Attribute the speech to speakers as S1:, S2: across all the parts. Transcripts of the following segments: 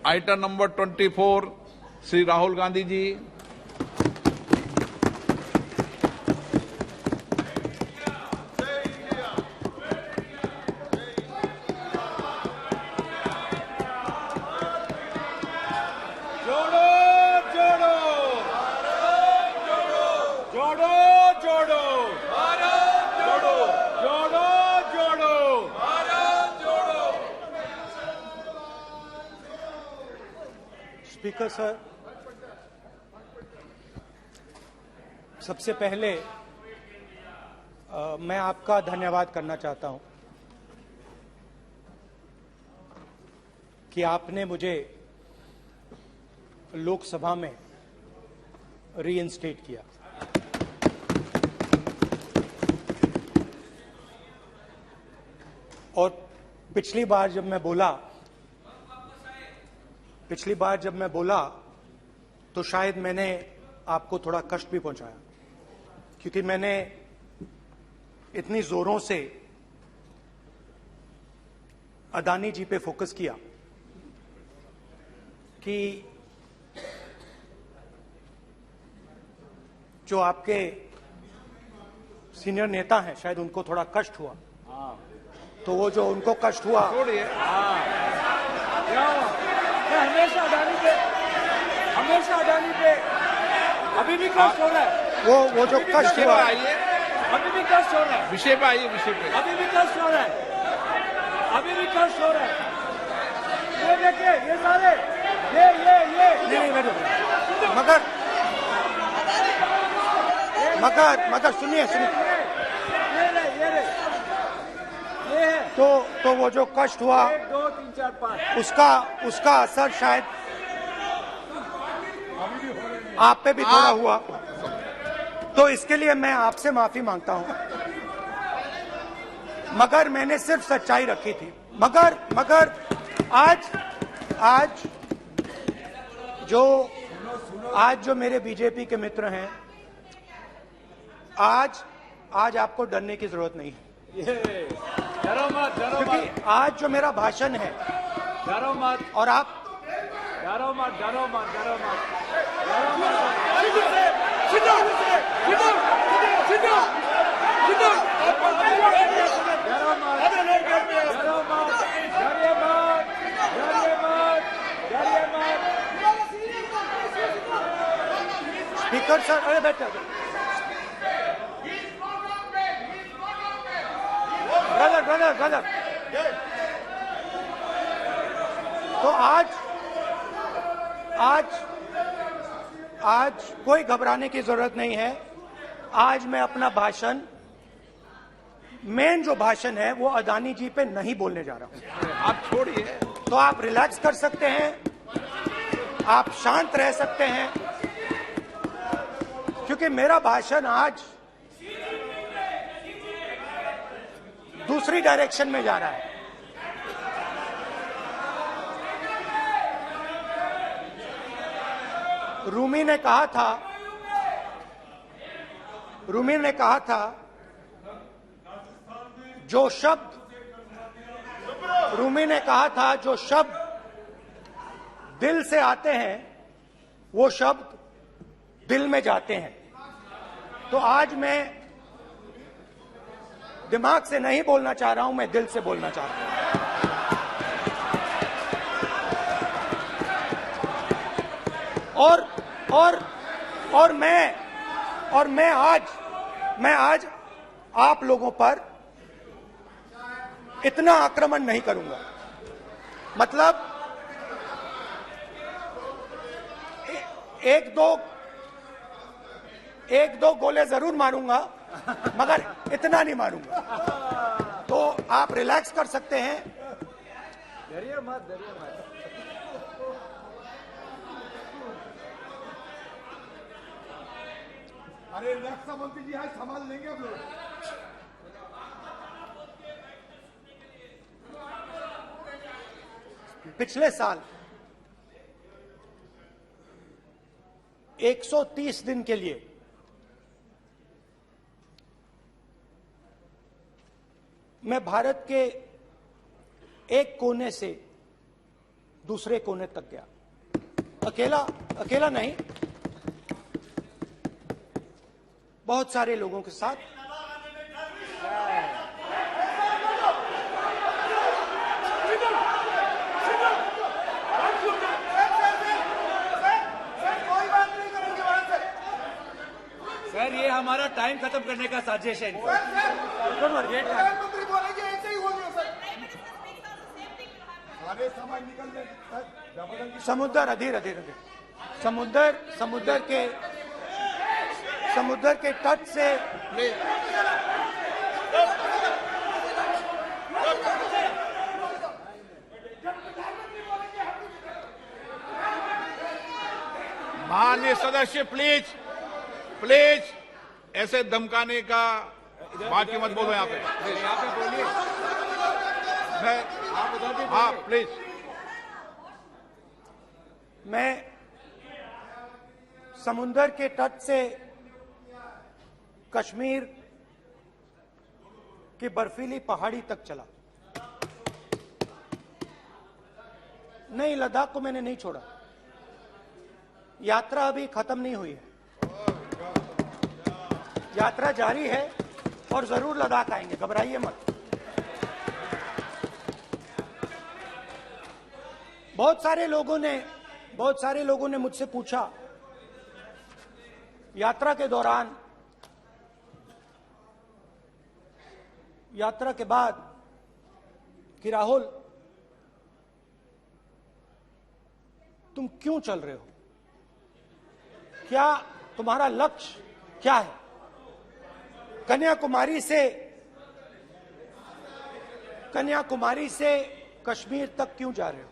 S1: Item number 24 Shri Rahul Gandhi ji.
S2: जोड़ो जोड़ो जोड़ो जोड़ो भारत जोड़ो जोड़ो जोड़ो भारत जोड़ो।
S3: स्पीकर सर, सबसे पहले मैं आपका धन्यवाद करना चाहता हूं कि आपने मुझे लोकसभा में रीइंस्टेट किया। और पिछली बार जब मैं बोला तो शायद मैंने आपको थोड़ा कष्ट भी पहुंचाया, क्योंकि मैंने इतनी जोरों से अदानी जी पे फोकस किया कि जो आपके सीनियर नेता हैं शायद उनको थोड़ा कष्ट हुआ। तो वो जो उनको कष्ट हुआ,
S2: हमेशा अडानी पे अभी भी कष्ट हो रहा है।
S3: वो जो कष्ट हुआ,
S2: अभी भी कष्ट हो रहा है।
S1: विषय पे आइए, विषय पे।
S2: अभी भी कष्ट हो रहा है। अभी भी कष्ट हो रहा है। ये देखिए, ये सारे
S3: नहीं बैठो, मगर सुनिए
S2: ये है।
S3: तो वो जो कष्ट हुआ
S2: 1 2 3 4 5
S3: उसका असर शायद आप पे भी थोड़ा हुआ। तो इसके लिए मैं आपसे माफी मांगता हूं, मगर मैंने सिर्फ सच्चाई रखी थी। मगर आज जो मेरे बीजेपी के मित्र हैं, आज आपको डरने की जरूरत नहीं है,
S2: डरो मत
S3: क्योंकि आज जो मेरा भाषण है,
S2: डरो मत
S3: और आप
S2: डरो मत
S3: स्पीकर सर, अरे बैठे ब्रदर। तो आज कोई घबराने की जरूरत नहीं है। आज मैं अपना भाषण, मेन जो भाषण है वो अदानी जी पे नहीं बोलने जा रहा हूं।
S1: आप छोड़िए,
S3: तो आप रिलैक्स कर सकते हैं, आप शांत रह सकते हैं, क्योंकि मेरा भाषण आज दूसरी डायरेक्शन में जा रहा है। रूमी ने कहा था जो शब्द दिल से आते हैं वो शब्द दिल में जाते हैं। तो आज मैं दिमाग से नहीं बोलना चाह रहा हूं, मैं दिल से बोलना चाह रहा हूं। और मैं आज आप लोगों पर इतना आक्रमण नहीं करूंगा। मतलब एक दो गोले जरूर मारूंगा, मगर इतना नहीं मारूंगा। तो आप रिलैक्स कर सकते हैं।
S2: डरिए मत
S4: अरे रक्षा मंत्री जी आज संभाल लेंगे आप लोग।
S3: पिछले साल 130 दिन के लिए मैं भारत के एक कोने से दूसरे कोने तक गया। अकेला अकेला नहीं, बहुत सारे लोगों के साथ।
S2: सर ये हमारा टाइम खत्म करने का साजिश है।
S4: प्रधानमंत्री बोलेंगे ऐसे ही हो गया सर। सारे समाज निकल गए सर।
S3: समुद्र अधीर अधीर अधीर समुद्र के तट से
S1: माननीय सदस्य प्लीज प्लीज ऐसे धमकाने का बात की मत बोलो यहाँ पे।
S2: बोलिए।
S1: हाँ प्लीज।
S3: मैं समुद्र के तट से कश्मीर की बर्फीली पहाड़ी तक चला। नहीं, लद्दाख को मैंने नहीं छोड़ा। यात्रा अभी खत्म नहीं हुई है, यात्रा जारी है और जरूर लद्दाख आएंगे, घबराइए मत। बहुत सारे लोगों ने मुझसे पूछा यात्रा के दौरान, यात्रा के बाद कि राहुल तुम क्यों चल रहे हो, क्या तुम्हारा लक्ष्य क्या है, कन्याकुमारी से कश्मीर तक क्यों जा रहे हो।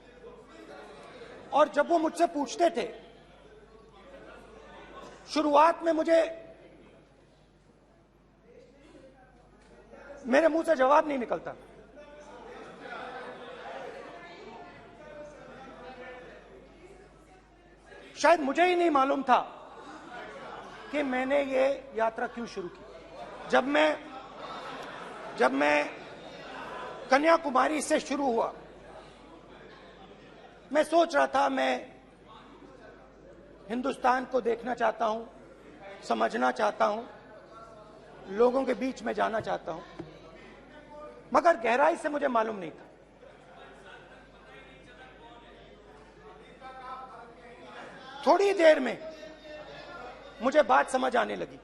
S3: और जब वो मुझसे पूछते थे, शुरुआत में मेरे मुंह से जवाब नहीं निकलता। शायद मुझे ही नहीं मालूम था कि मैंने ये यात्रा क्यों शुरू की। जब मैं कन्याकुमारी से शुरू हुआ, मैं सोच रहा था मैं हिंदुस्तान को देखना चाहता हूं, समझना चाहता हूं, लोगों के बीच में जाना चाहता हूं, मगर गहराई से मुझे मालूम नहीं था। थोड़ी देर में मुझे बात समझ आने लगी।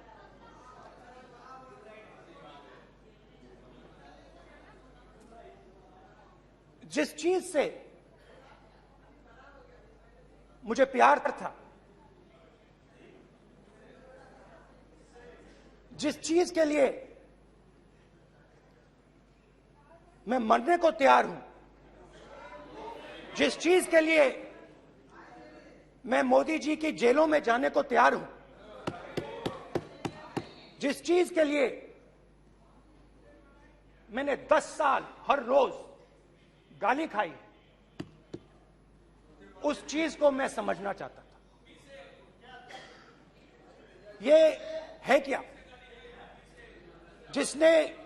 S3: जिस चीज से मुझे प्यार था, जिस चीज के लिए मैं मरने को तैयार हूं, जिस चीज के लिए मैं मोदी जी की जेलों में जाने को तैयार हूं, जिस चीज के लिए मैंने 10 साल हर रोज गाली खाई, उस चीज को मैं समझना चाहता था। ये है क्या जिसने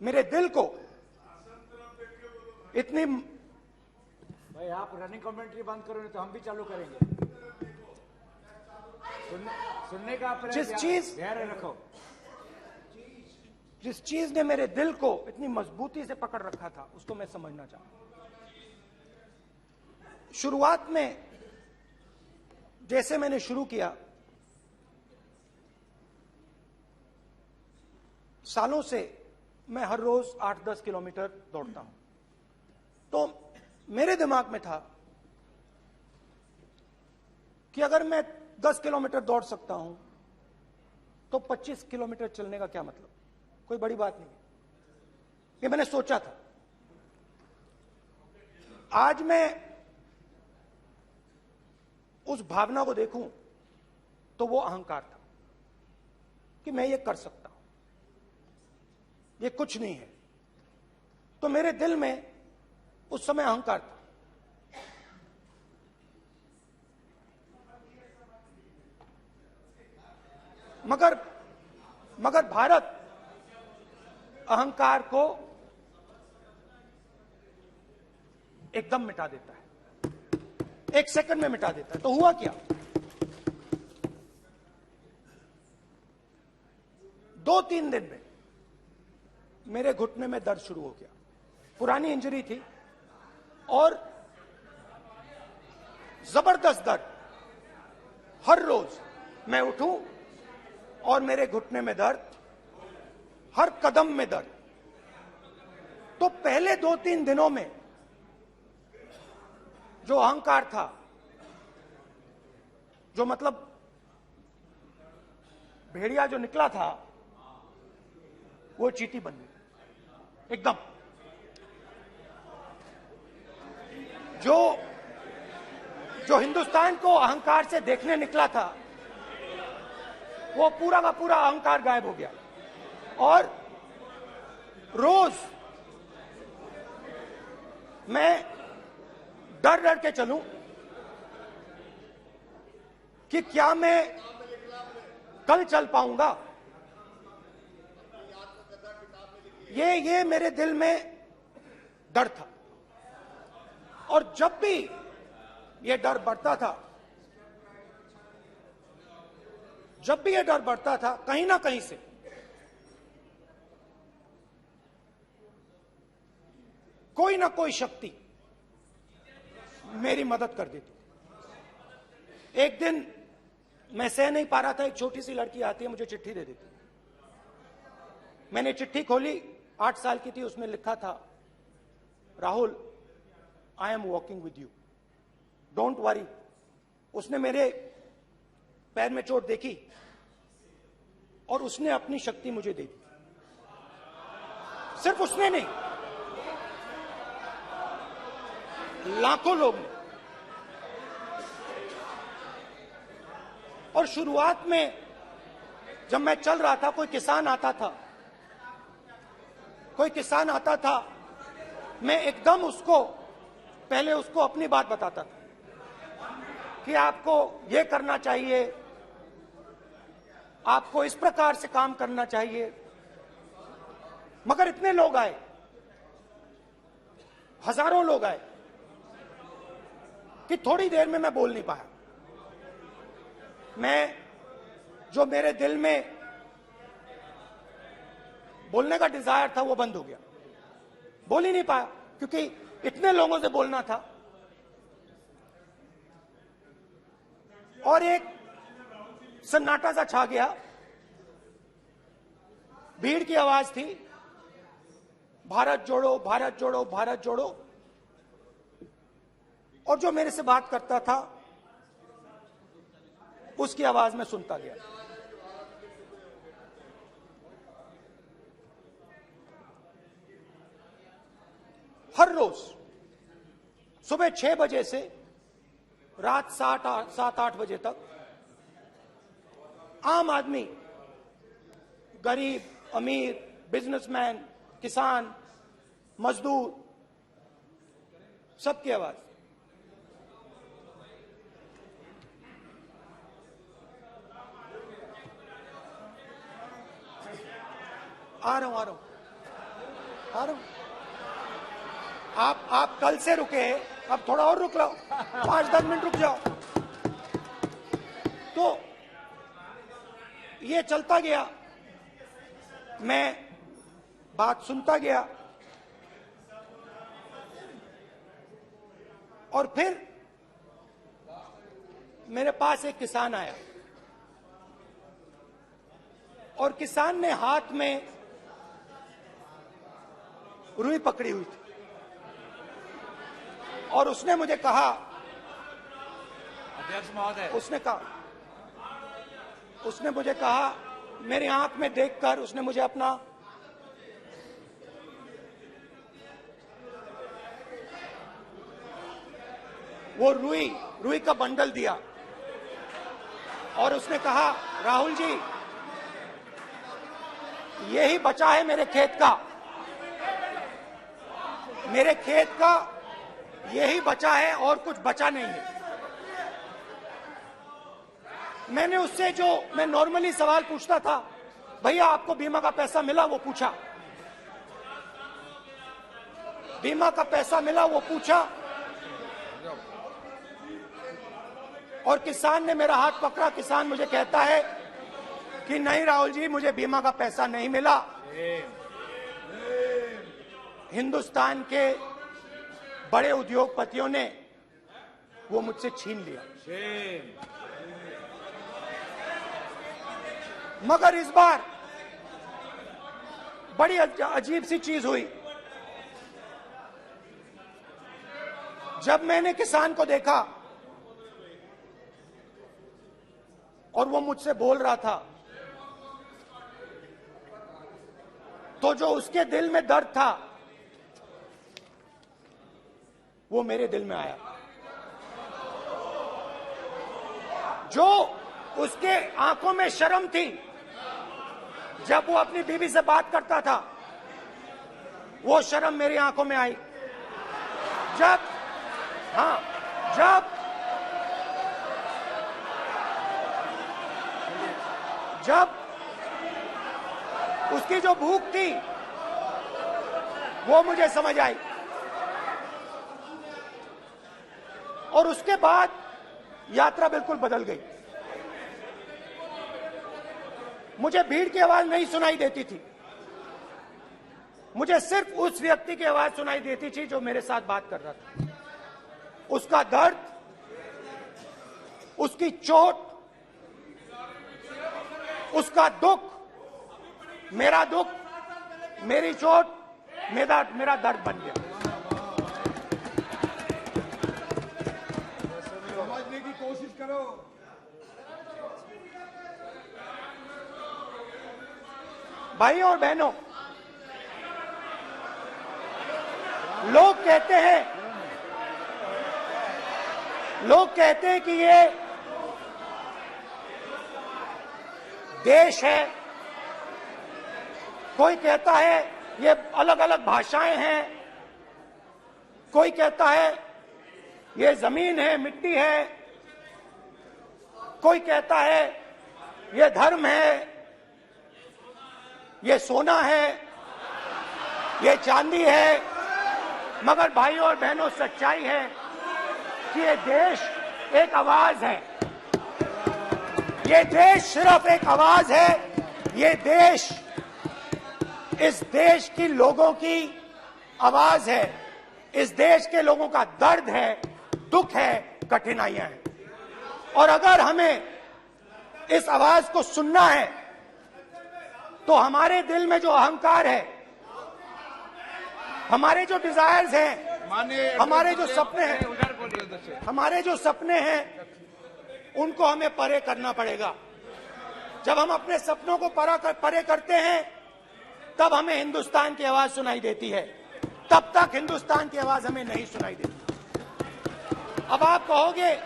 S3: मेरे दिल को इतनी।
S2: भाई आप रनिंग कमेंट्री बंद करो, नहीं तो हम भी चालू करेंगे। सुनने का अपने धैर्य रखो।
S3: जिस चीज ने मेरे दिल को इतनी मजबूती से पकड़ रखा था, उसको मैं समझना चाहता। शुरुआत में जैसे मैंने शुरू किया, सालों से मैं हर रोज 8-10 किलोमीटर दौड़ता हूं, तो मेरे दिमाग में था कि अगर मैं 10 किलोमीटर दौड़ सकता हूं तो 25 किलोमीटर चलने का क्या मतलब, कोई बड़ी बात नहीं है। ये मैंने सोचा था। आज मैं उस भावना को देखूं तो वो अहंकार था कि मैं ये कर सकता हूं, ये कुछ नहीं है। तो मेरे दिल में उस समय अहंकार था। मगर भारत अहंकार को एकदम मिटा देता है, 1 सेकंड में मिटा देता है। तो हुआ क्या, 2-3 दिन में मेरे घुटने में दर्द शुरू हो गया। पुरानी इंजरी थी और जबरदस्त दर्द। हर रोज मैं उठूं और मेरे घुटने में दर्द, हर कदम में दर्द। तो पहले 2-3 दिनों में जो अहंकार था, जो मतलब भेड़िया जो निकला था, वो चींटी बन गई एकदम। जो हिंदुस्तान को अहंकार से देखने निकला था, वो पूरा का पूरा अहंकार गायब हो गया। और रोज मैं डर डर के चलूं कि क्या मैं कल चल पाऊंगा। ये मेरे दिल में डर था। और जब भी ये डर बढ़ता था, कहीं ना कहीं से कोई ना कोई शक्ति मेरी मदद कर देती। एक दिन मैं सह नहीं पा रहा था, एक छोटी सी लड़की आती है, मुझे चिट्ठी दे देती। मैंने चिट्ठी खोली, 8 साल की थी, उसमें लिखा था, Rahul, I am walking with you, don't worry. उसने मेरे पैर में चोट देखी और उसने अपनी शक्ति मुझे दे दी। सिर्फ उसने नहीं, लाखों लोग ने। और शुरुआत में जब मैं चल रहा था, कोई किसान आता था, मैं एकदम पहले उसको अपनी बात बताता था कि आपको ये करना चाहिए, आपको इस प्रकार से काम करना चाहिए। मगर इतने लोग आए, हजारों लोग आए, कि थोड़ी देर में मैं बोल नहीं पाया। जो मेरे दिल में बोलने का डिजायर था, वो बंद हो गया। बोल ही नहीं पाया, क्योंकि इतने लोगों से बोलना था। और एक सन्नाटा सा छा गया, भीड़ की आवाज थी, भारत जोड़ो, भारत जोड़ो, भारत जोड़ो। और जो मेरे से बात करता था, उसकी आवाज में सुनता गया। हर रोज सुबह 6 बजे से रात 7-8 बजे तक आम आदमी, गरीब, अमीर, बिजनेसमैन, किसान, मजदूर, सबकी आवाज। आ रहा हूं। आप कल से रुके, अब थोड़ा और रुक लो, 5-10 मिनट रुक जाओ। तो ये चलता गया, मैं बात सुनता गया। और फिर मेरे पास एक किसान आया, और किसान ने हाथ में रुई पकड़ी हुई थी, और उसने मुझे कहा,
S2: अध्यक्ष महोदय,
S3: उसने मुझे कहा, मेरी आंख में देखकर उसने मुझे अपना वो रुई का बंडल दिया, और उसने कहा, राहुल जी, यही बचा है मेरे खेत का, यही बचा है, और कुछ बचा नहीं है। मैंने उससे, जो मैं नॉर्मली सवाल पूछता था, भैया आपको बीमा का पैसा मिला, वो पूछा। बीमा का पैसा मिला, वो पूछा। और किसान ने मेरा हाथ पकड़ा। किसान मुझे कहता है कि नहीं राहुल जी, मुझे बीमा का पैसा नहीं मिला, हिंदुस्तान के बड़े उद्योगपतियों ने वो मुझसे छीन लिया। मगर इस बार बड़ी अजीब सी चीज हुई। जब मैंने किसान को देखा और वो मुझसे बोल रहा था, तो जो उसके दिल में दर्द था वो मेरे दिल में आया। जो उसके आंखों में शर्म थी जब वो अपनी बीवी से बात करता था, वो शर्म मेरी आंखों में आई। जब उसकी जो भूख थी वो मुझे समझ आई। और उसके बाद यात्रा बिल्कुल बदल गई। मुझे भीड़ की आवाज नहीं सुनाई देती थी, मुझे सिर्फ उस व्यक्ति की आवाज सुनाई देती थी जो मेरे साथ बात कर रहा था। उसका दर्द, उसकी चोट, उसका दुख, मेरा दुख, मेरी चोट, मेरा दर्द बन गया।
S4: समझने की कोशिश करो।
S3: भाइयों और बहनों, लोग कहते हैं कि ये देश है, कोई कहता है ये अलग अलग भाषाएं हैं, कोई कहता है ये जमीन है, मिट्टी है, कोई कहता है ये धर्म है, ये सोना है, ये चांदी है। मगर भाइयों और बहनों, सच्चाई है कि ये देश एक आवाज है। ये देश सिर्फ एक आवाज है। ये देश, इस देश की लोगों की आवाज है। इस देश के लोगों का दर्द है, दुख है, कठिनाइयां हैं। और अगर हमें इस आवाज को सुनना है तो हमारे दिल में जो अहंकार है, हमारे जो डिजायर्स हैं, हमारे जो सपने हैं, उनको हमें परे करना पड़ेगा। जब हम अपने सपनों को परे करते हैं तब हमें हिंदुस्तान की आवाज सुनाई देती है, तब तक हिंदुस्तान की आवाज हमें नहीं सुनाई देती। अब आप कहोगे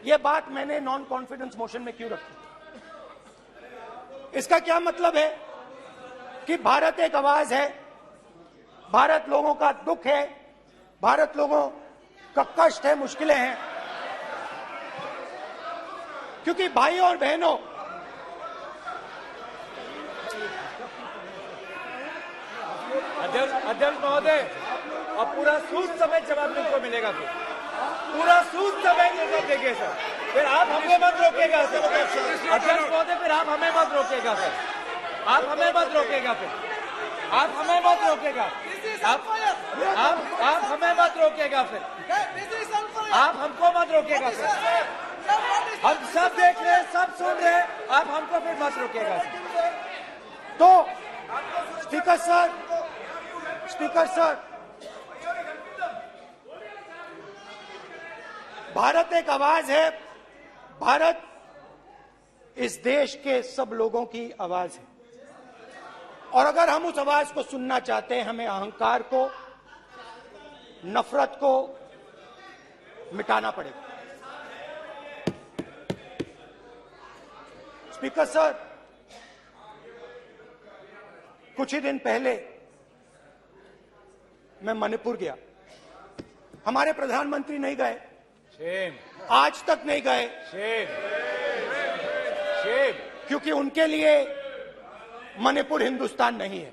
S3: ये बात मैंने नॉन कॉन्फिडेंस मोशन में क्यों रखी? इसका क्या मतलब है कि भारत एक आवाज है, भारत लोगों का दुख है, भारत लोगों का कष्ट है, मुश्किलें हैं। क्योंकि भाइयों और बहनों,
S2: अध्यक्ष महोदय, अब पूरा सूद समेत जवाब तुमको मिलेगा। फिर पूरा सूद समेत जवाब देंगे सर। फिर आप हमें मत रोकेगा सर। अध्यक्ष महोदय, फिर आप हमें मत रोकेगा सर। आप हमें मत रोकेगा। फिर आप हमें मत रोकेगा। आप हमें मत रोकेगा। फिर आप हमको मत रोकेगा सर। हम सब देख रहे हैं, सब सुन रहे हैं, आप हमको फिर मत रोकेगा सर।
S3: तो स्पीकर सर, भारत एक आवाज है। भारत इस देश के सब लोगों की आवाज है। और अगर हम उस आवाज को सुनना चाहते हैं, हमें अहंकार को, नफरत को मिटाना पड़ेगा। स्पीकर सर, कुछ ही दिन पहले मैं मणिपुर गया। हमारे प्रधानमंत्री नहीं गए, आज तक नहीं गए, क्योंकि उनके लिए मणिपुर हिंदुस्तान नहीं है।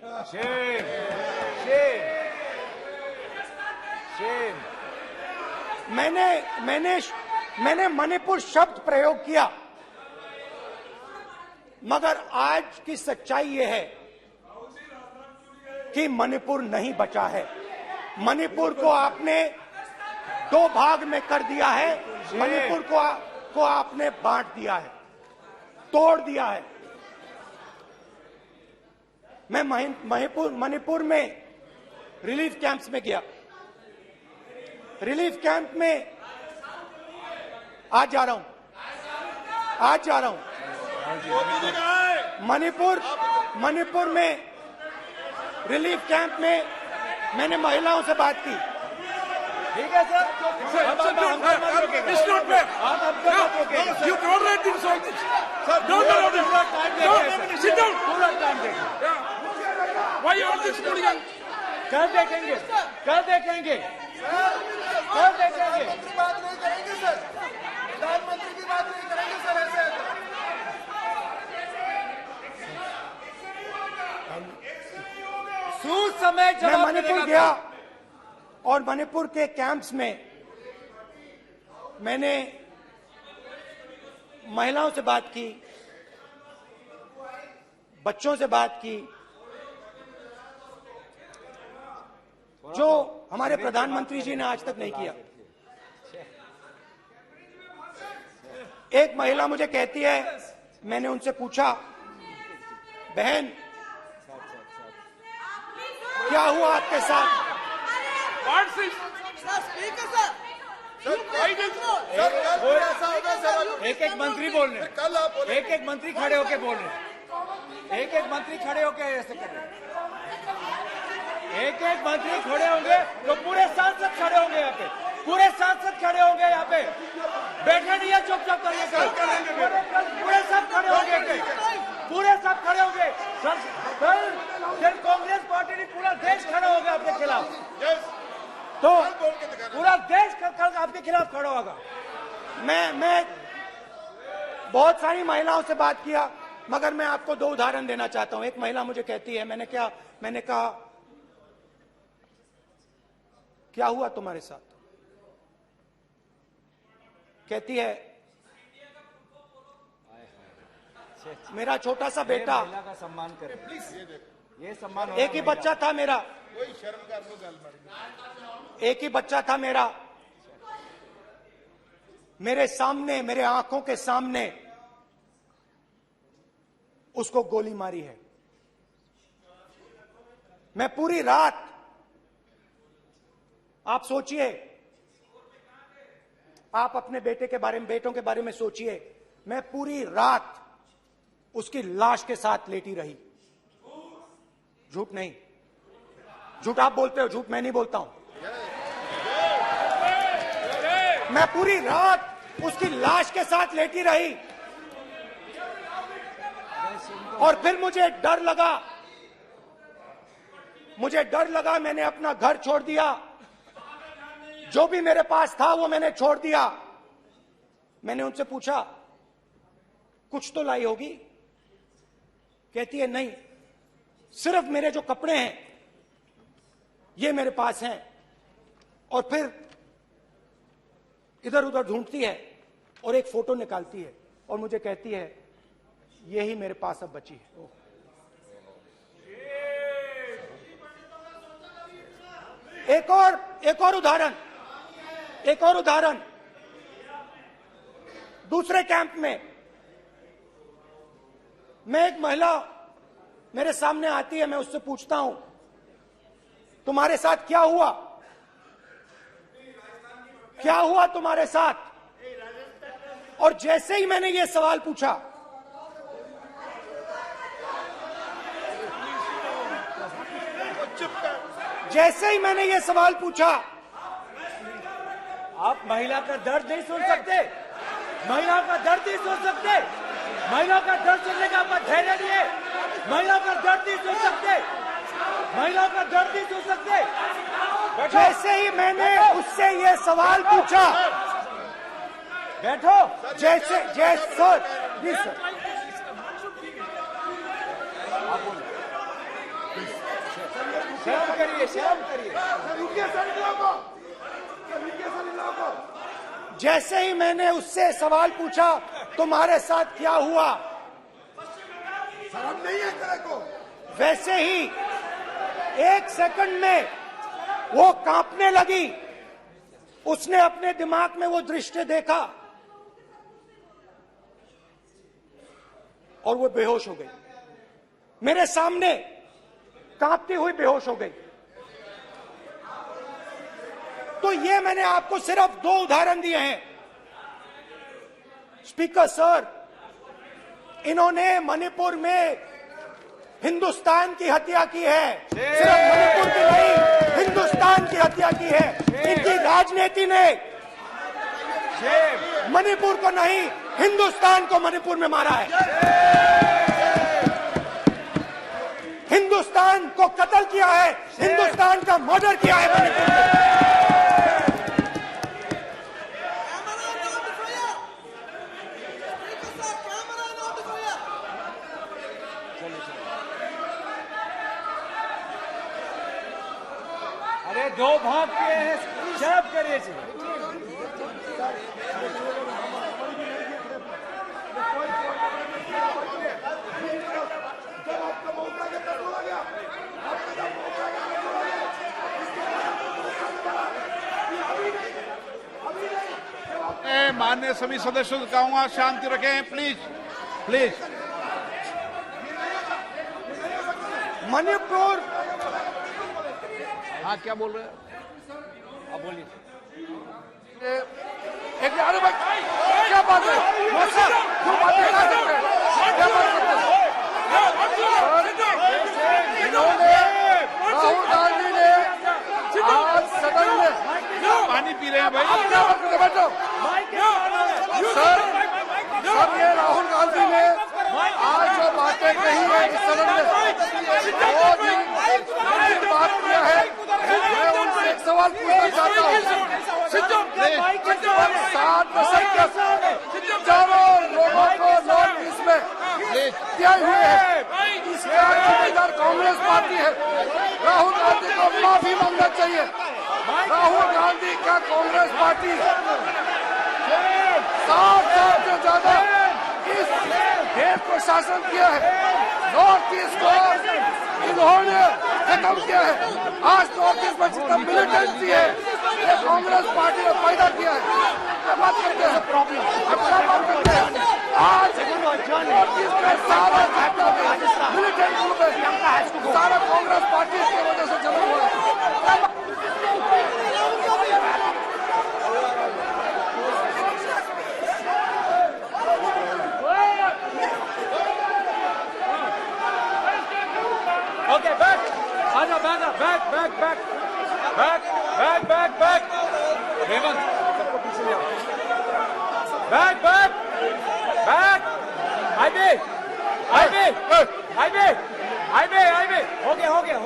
S3: मैंने मणिपुर शब्द प्रयोग किया, मगर आज की सच्चाई यह है कि मणिपुर नहीं बचा है। मणिपुर को आपने दो भाग में कर दिया है। मणिपुर को आपने बांट दिया है, तोड़ दिया है। मैं मणिपुर में रिलीफ कैंप्स में गया। रिलीफ कैंप में आज जा रहा हूं। मणिपुर में रिलीफ कैंप में मैंने महिलाओं से बात की।
S2: ठीक है सर, अब आप हमको मत रोकेंगे।
S5: It's not fair.
S2: आप हमको मत रोकेंगे।
S5: You tolerate insults.
S2: Sir,
S5: Don't allow this.
S2: पूरा टाइम देखेंगे।
S5: Sit down.
S2: पूरा टाइम देखेंगे।
S5: Yeah. Why you are this hooligan?
S2: कल देखेंगे।
S4: बात नहीं करेंगे सर, प्रधानमंत्री की बात नहीं करेंगे सर, ऐसे
S2: सूद समय
S3: मैं
S2: जवाब
S3: मणिपुर
S2: देने का
S3: गया और मणिपुर के कैंप्स में मैंने महिलाओं से बात की, बच्चों से बात की, जो हमारे प्रधानमंत्री जी ने आज तक नहीं किया। एक महिला मुझे कहती है, मैंने उनसे पूछा, बहन क्या हुआ आपके साथ?
S5: What's this?
S2: एक मंत्री बोल रहे हैं।
S4: कल आप बोले
S2: एक मंत्री खड़े होके बोल रहे हैं। एक मंत्री खड़े होके ऐसे कर रहे हैं। एक मंत्री खड़े होंगे तो पूरे सांसद खड़े होंगे यहाँ पे, पूरे सांसद खड़े होंगे यहाँ पे। बैठे नहीं है चुपचाप करके पूरे सब खड़े होंगे, पूरे सब खड़े होंगे। कल कांग्रेस पार्टी ने पूरा देश खड़ा होगा आपके खिलाफ, तो पूरा देश कल आपके खिलाफ खड़ा होगा।
S3: मैं बहुत सारी महिलाओं से बात किया, मगर मैं आपको दो उदाहरण देना चाहता हूं। एक महिला मुझे कहती है, मैंने कहा क्या हुआ तुम्हारे साथ? कहती है, मेरा छोटा सा बेटा,
S2: महिला का सम्मान करें प्लीज, ये सम्मान।
S3: एक ही बच्चा था मेरा,
S4: कोई शर्म कर लो गल
S3: एक ही बच्चा था मेरा, मेरे सामने, मेरे आंखों के सामने उसको गोली मारी है। मैं पूरी रात, आप सोचिए, आप अपने बेटों के बारे में सोचिए, मैं पूरी रात उसकी लाश के साथ लेटी रही। झूठ नहीं, झूठ आप बोलते हो, झूठ मैं नहीं बोलता हूं। मैं पूरी रात उसकी लाश के साथ लेटी रही और फिर मुझे डर लगा, मैंने अपना घर छोड़ दिया, जो भी मेरे पास था वो मैंने छोड़ दिया। मैंने उनसे पूछा, कुछ तो लाई होगी? कहती है, नहीं, सिर्फ मेरे जो कपड़े हैं ये मेरे पास हैं। और फिर इधर उधर ढूंढती है और एक फोटो निकालती है और मुझे कहती है, यही मेरे पास अब बची है। एक और उदाहरण, दूसरे कैंप में मैं, एक महिला मेरे सामने आती है, मैं उससे पूछता हूं, तुम्हारे साथ क्या हुआ? क्या हुआ तुम्हारे साथ? और जैसे ही मैंने ये सवाल पूछा,
S2: आप महिला का दर्द नहीं सुन सकते, महिला का दर्द नहीं सुन सकते, महिला का दर्द सुनने का आपका धैर्य नहीं है, महिला का दर्द नहीं सुन सकते, महिला का दर्द नहीं सुन सकते।
S3: जैसे ही मैंने उससे ये सवाल पूछा,
S2: बैठो,
S3: सर, प्लीज सर,
S2: शर्म करिए, शर्म करिए।
S3: जैसे ही मैंने उससे सवाल पूछा तुम्हारे साथ क्या हुआ,
S4: शर्म नहीं है तेरे को?
S3: वैसे ही 1 सेकंड में वो कांपने लगी। उसने अपने दिमाग में वो दृश्य देखा और वो बेहोश हो गई। मेरे सामने कांपती हुई बेहोश हो गई। तो ये मैंने आपको सिर्फ 2 उदाहरण दिए हैं। स्पीकर सर, इन्होंने मणिपुर में हिंदुस्तान की हत्या की है। सिर्फ मणिपुर की नहीं, हिंदुस्तान की हत्या की है। इनकी राजनीति ने मणिपुर को नहीं, हिंदुस्तान को मणिपुर में मारा है। हिंदुस्तान को कत्ल किया है, हिंदुस्तान का मर्डर किया है मणिपुर में।
S2: अरे 2 भाग किए हैं, शर्म करिए जी।
S1: माननीय सभी सदस्यों से कहूंगा शांति रखें, प्लीज प्लीज।
S3: मणिपुर,
S1: हाँ क्या बोल रहे हैं?
S2: अब बोलिए।
S5: एक अरे भाई क्या बात है? जो बात है क्या करते हैं? क्या बात करते हैं? इन्होंने राहुल गांधी ने आज सदन में
S1: पानी पी रहे हैं भाई।
S5: आप क्या बात करते हैं? बैठो सर। सर ये राहुल गांधी ने आज जो बातें कही है इस सदन में बहुत ही गंभीर बात किया है। मैं उनसे एक सवाल पूछना चाहता हूँ। 60 दशक तक हजारों लोगों को नॉर्थ ईस्ट में हत्या हुए हैं। इसका जिम्मेदार कांग्रेस पार्टी है। राहुल गांधी को माफी मांगना चाहिए। राहुल गांधी का कांग्रेस पार्टी 60 साल से ज्यादा इस देश को शासन किया है। नॉर्थ ईस्ट को इन्होंने खत्म किया है। आज नॉर्थ ईस्ट में जितना मिलिटेंसी है ये कांग्रेस पार्टी ने पैदा किया है। क्या बात करते हैं? क्या बात करते हैं? आज नॉर्थ ईस्ट में सारा मिलिटेंट ग्रुप है, सारा कांग्रेस पार्टी की वजह से जन्म हुआ है।
S2: Okay, back. Anna, back. Hemant, सबको पीछे ले आओ। Back. हाईवे। हो गया।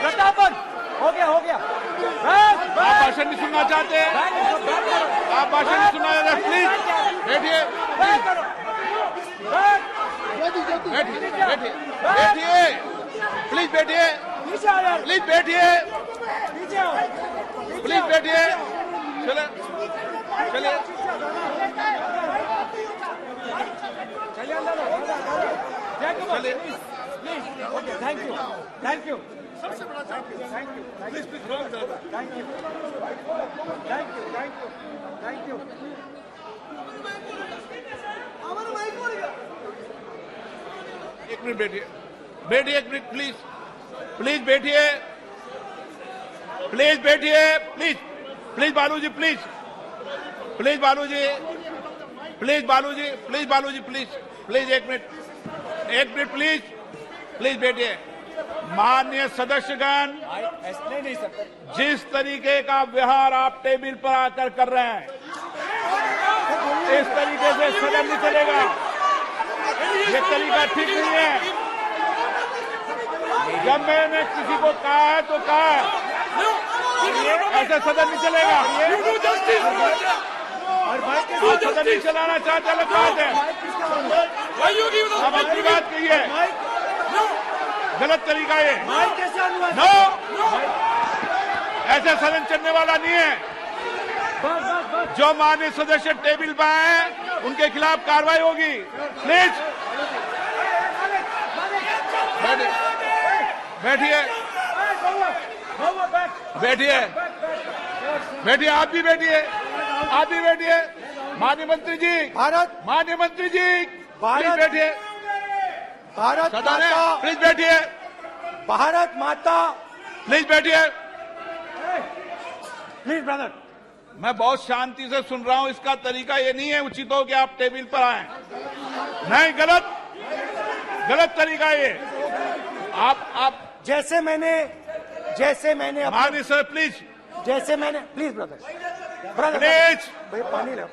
S2: प्रतापन, हो गया।
S1: आप भाषण नहीं सुनना चाहते हैं? आप भाषण नहीं सुनना चाहते? प्लीज बैठिए, प्लीज बैठिए। चलिए।
S2: Thank you.
S1: एक मिनट बैठिए 1 मिनट प्लीज बैठिए please Baluji please 1 minute please बैठिए। माननीय सदस्यगण,
S2: नहीं सकते।
S1: जिस तरीके का व्यवहार आप टेबल पर आकर कर रहे हैं इस तरीके से सदन नहीं चलेगा। ये तरीका ठीक नहीं है। जब मैंने किसी को कहा है तो कहा है, ऐसे सदन नहीं चलेगा। आप सदन नहीं चलाना चाहते अलग बात है, आप अपनी बात कहिए। गलत तरीका ये। नो, ऐसे सदन चलने वाला नहीं है। जो माननीय सदस्य टेबल पर आए उनके खिलाफ कार्रवाई होगी। प्लीज बैठिए, बैठिए, बैठिए, आप भी बैठिए, आप भी बैठिए। माननीय मंत्री जी, माननीय मंत्री जी, प्लीज बैठिए।
S3: भारत
S1: सदन है,
S3: माता,
S1: प्लीज बैठिए,
S3: भारत माता,
S1: प्लीज बैठिए।
S3: Please brother.
S1: मैं बहुत शांति से सुन रहा हूं, इसका तरीका ये नहीं है उचित हो कि आप टेबल पर आए। नहीं, गलत, गलत तरीका ये। आप
S3: जैसे मैंने
S1: माननीय सर प्लीज,
S3: जैसे मैंने, प्लीज ब्रदर,
S1: प्लीज,
S3: भैया पानी लो।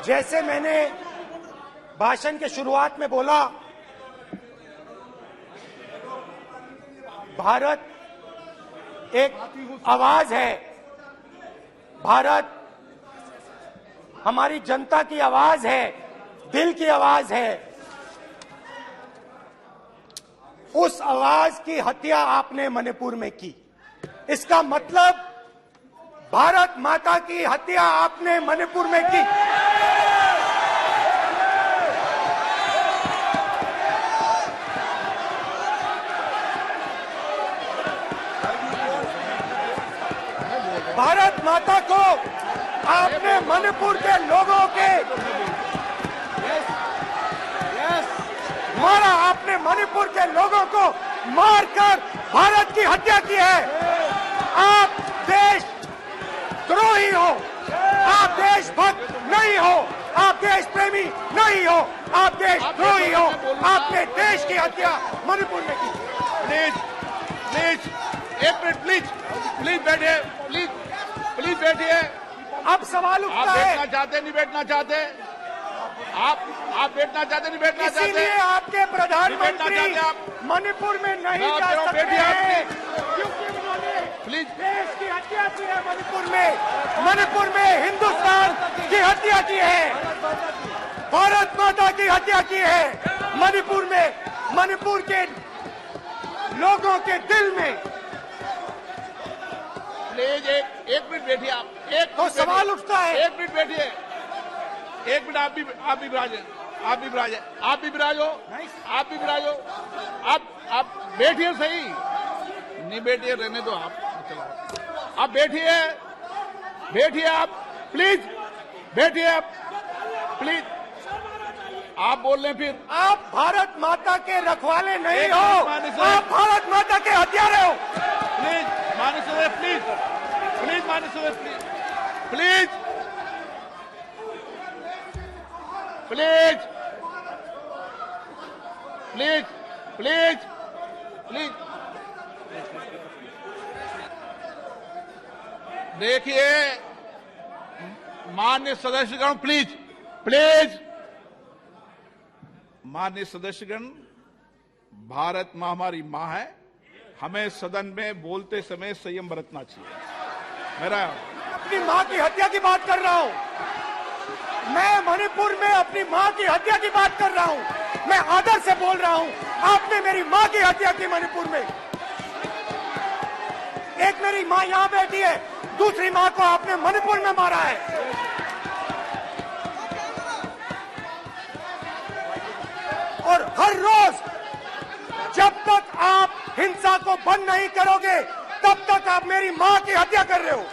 S3: जैसे मैंने भाषण के शुरुआत में बोला, भारत एक आवाज है, भारत हमारी जनता की आवाज है, दिल की आवाज है। उस आवाज की हत्या आपने मणिपुर में की। इसका मतलब भारत माता की हत्या आपने मणिपुर में की। भारत माता को आपने मणिपुर के लोगों के मारा, आपने मणिपुर के लोगों को मारकर भारत की हत्या की है। आप देश द्रोही हो, आप देशभक्त नहीं हो, आप देश प्रेमी नहीं हो, आप देशद्रोही हो। आपने देश की हत्या मणिपुर में की।
S1: प्लीज, प्लीज, एक मिनट, प्लीज, प्लीज बैठिए, प्लीज, प्लीज बैठिए।
S3: अब सवाल
S1: आप
S3: उठता है,
S1: बैठना चाहते नहीं बैठना चाहते, आप बैठना चाहते नहीं बैठना चाहते,
S3: इसीलिए आपके
S1: बैठना
S3: प्रधानमंत्री
S1: चाहते आप।
S3: मणिपुर में नहीं
S1: मैं
S3: जा
S1: आप
S3: सकते
S1: बैठिए, आप
S3: हैं, क्योंकि उन्होंने
S1: प्लीज,
S3: देश की हत्या की है। मणिपुर में हिंदुस्तान की हत्या की है, भारत माता की हत्या की है। मणिपुर के लोगों के दिल में।
S1: प्लीज एक मिनट बैठिए आप, एक
S3: तो
S1: मिनट
S3: सवाल
S1: बैठिए,
S3: उठता है,
S1: एक मिनट बैठिए, एक मिनट। आप भी विराजे, आप भी विराजे, आप भी विराजो, आप भी विराजो। आप बैठिए सही, नहीं बैठिए रहने दो आप, चलो आप बैठिए, बैठिए आप, प्लीज बैठिए आप, प्लीज। आप बोल रहे हैं फिर,
S3: आप भारत माता के रखवाले नहीं
S1: एक
S3: हो,
S1: मिनट माननीय सर।
S3: आप भारत माता के हत्यारे हो।
S1: प्लीज माननीय सदस्य, प्लीज, प्लीज माननीय सदस्य, please, please, please, please, please. देखिए माननीय सदस्यगण, प्लीज, प्लीज, माननीय सदस्यगण, भारत मां हमारी मां है, हमें सदन में बोलते समय संयम बरतना चाहिए। मेरा
S3: अपनी मां की हत्या की बात कर रहा हूं, मैं मणिपुर में अपनी मां की हत्या की बात कर रहा हूं, मैं आदर से बोल रहा हूं। आपने मेरी मां की हत्या की मणिपुर में। एक मेरी मां यहां बैठी है, दूसरी मां को आपने मणिपुर में मारा है। और हर रोज जब तक आप हिंसा को बंद नहीं करोगे, तब तक आप मेरी मां की हत्या कर रहे हो।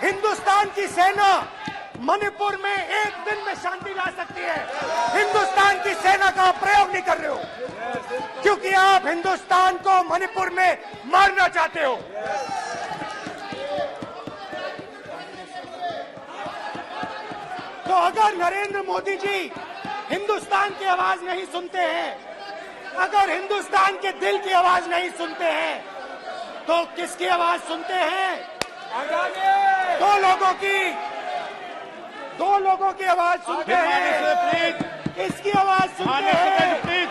S3: हिंदुस्तान की सेना मणिपुर में एक दिन में शांति ला सकती है, हिंदुस्तान की सेना का आप प्रयोग नहीं कर रहे हो, क्योंकि आप हिंदुस्तान को मणिपुर में मारना चाहते हो। तो अगर नरेंद्र मोदी जी हिंदुस्तान की आवाज नहीं सुनते हैं, अगर हिंदुस्तान के दिल की आवाज नहीं सुनते हैं, तो किसकी आवाज सुनते हैं? दो लोगों की आवाज सुनते हैं।
S1: प्लीज,
S3: इसकी आवाज सुनते हैं,
S1: प्लीज,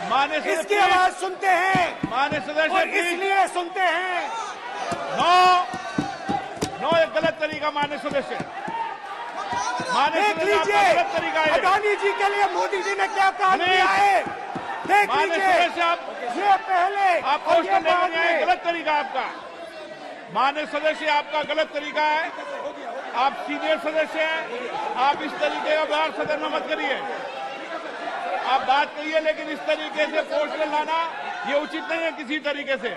S1: माननीय सदस्य,
S3: इसकी आवाज सुनते हैं,
S1: माननीय सदस्य,
S3: और
S1: प्लीज।
S3: इसलिए सुनते हैं।
S1: नो, ये गलत तरीका माननीय सदस्य, माननीय
S3: देख
S1: सदस्य, आपका
S3: लीजिए
S1: गलत तरीका है।
S3: अडानी जी के लिए मोदी जी ने क्या काम
S1: प्लीज।
S3: किया है। देख
S1: माननीय
S3: लीजिए,
S1: सदस्य आप
S3: ये पहले
S1: आप
S3: और ये
S1: क्वेश्चन
S3: बाद
S1: लेने आए,
S3: में।
S1: गलत तरीका आपका। माननीय सदस्य आपका गलत तरीका है, आप सीनियर सदस्य हैं, आप इस तरीके का व्यवहार सदन में मत करिए। आप बात करिए, लेकिन इस तरीके से पोस्टर लाना ये उचित नहीं है किसी तरीके से।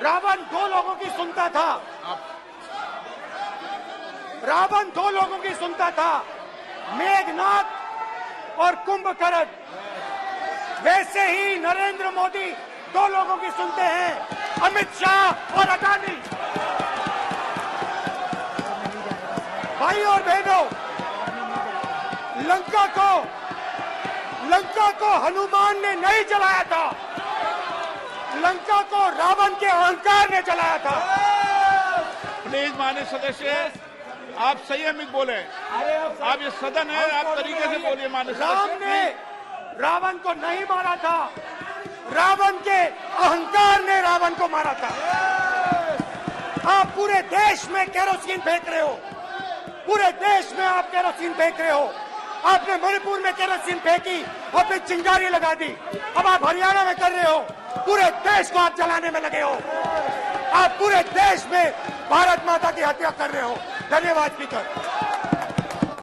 S3: रावण दो लोगों की सुनता था, रावण दो लोगों की सुनता था, मेघनाथ और कुंभकर्ण। वैसे ही नरेंद्र मोदी दो लोगों की सुनते हैं, अमित शाह और अडानी। भाई और बहनों, लंका को हनुमान ने नहीं जलाया था, लंका को रावण के अहंकार ने जलाया था।
S1: प्लीज माननीय सदस्य आप संयमित बोले। आप ये सदन है, आप तरीके से बोलिए। माननीय
S3: राम
S1: सदस्य
S3: ने रावण को नहीं मारा था, रावण के अहंकार ने रावण को मारा था। आप पूरे देश में केरोसिन फेंक रहे हो, पूरे देश में आप केरोसिन फेंक रहे हो। आपने मणिपुर में केरोसिन फेंकी और फिर चिंगारी लगा दी। अब आप हरियाणा में कर रहे हो, पूरे देश को आप जलाने में लगे हो। आप पूरे देश में भारत माता की हत्या कर रहे हो। धन्यवाद स्पीकर।